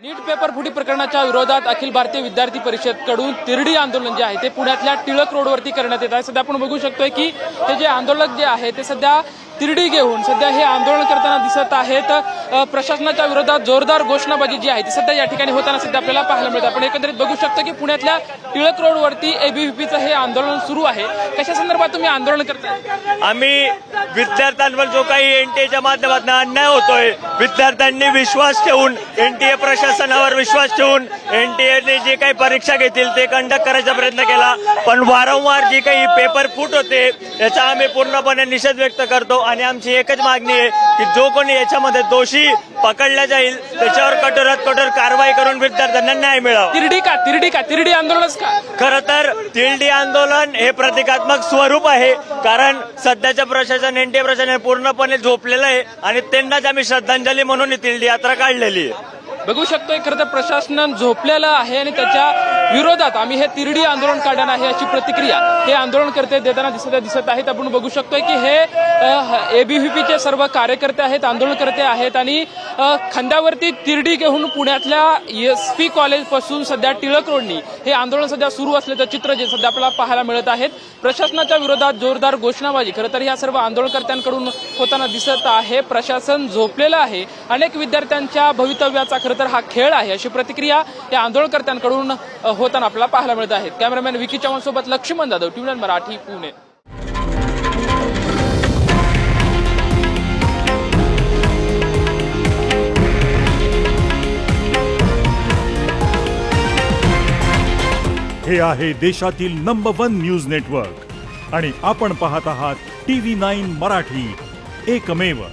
नीट paper फुटी प्रकरणाच्या विरोधात अखिल भारतीय विद्यार्थी परिषदकडून तिरडी आंदोलन जे आहे ते पुण्यातल्या टिळक रोडवरती करण्यात येत आहे। सध्या आपण बघू शकतोय की हे जे आंदोलक जे आहे ते सध्या तिरडी घेऊन सध्या हे आंदोलन करताना दिसत आहेत। प्रशासनाच्या विरोधात जोरदार घोषणाबाजी जी आहे ती सध्या या ठिकाणी होताना सध्या आपल्याला पाहायला मिळते। आपण एकंदरीत बघू शकतो की पुण्यातल्या टिळक रोडवरती एबीव्हीपीचं हे आंदोलन सुरू आहे। कशा संदर्भात तुम्ही आंदोलन करताय? आम्ही विद्यार्थ्यांवर जो काही एनटीएच्या माध्यमातून अन्याय होतोय, विद्यार्थ्यांनी विश्वास ठेवून एनटीए प्रशासनावर विश्वास ठेवून एनटीएने जे काही परीक्षा घेतील ते कंडक्ट करायचा प्रयत्न केला, पण वारंवार जी काही पेपर फूट होते याचा आम्ही पूर्णपणे निषेध व्यक्त करतो आणि आमची एकच मागणी आहे की जो कोणी याच्यामध्ये दोषी पकडला जाईल त्याच्यावर कठोरात कठोर कारवाई करून विद्यार्थ्यांना न्याय मिळावा। तिरडी आंदोलनच का? खरं तर तिरडी आंदोलन हे प्रतिकात्मक स्वरूप आहे, कारण सध्याचं प्रशासन एनटीए प्रशासन पूर्णपणे झोपलेलं आहे आणि त्यांनाच आम्ही श्रद्धांजली म्हणून ही तिरडी यात्रा काढलेली आहे। बघू शकतोय खरं तर प्रशासन झोपलेलं आहे आणि त्याच्या विरोधात आम्ही हे तिरडी आंदोलन काढणार आहे अशी प्रतिक्रिया हे आंदोलनकर्ते देताना दिसत आहेत। आपण बघू शकतोय की हे एबीव्हीपीचे सर्व कार्यकर्ते आहेत, आंदोलनकर्ते आहेत आणि खांद्यावरती तिरडी घेऊन पुण्यातल्या एसपी कॉलेज पासून सध्या टिळक रोडनी हे आंदोलन सध्या सुरू असल्याचं चित्र जे सध्या आपल्याला पाहायला मिळत आहेत। प्रशासनाच्या विरोधात जोरदार घोषणाबाजी खरं तर या सर्व आंदोलनकर्त्यांकडून होताना दिसत आहे। प्रशासन झोपलेलं आहे, अनेक विद्यार्थ्यांच्या भवितव्याचा खरं तर हा खेळ आहे अशी प्रतिक्रिया या आंदोलनकर्त्यांकडून होताना आपल्याला पाहायला मिळत आहे। कॅमेरामॅन विकी चव्हाण सोबत लक्ष्मण जाधव, टीव्ही मराठी, पुणे। हे आहे देशातील नंबर 1 न्यूज नेटवर्क आणि आपण पाहत आहात TV9 मराठी, एकमेव।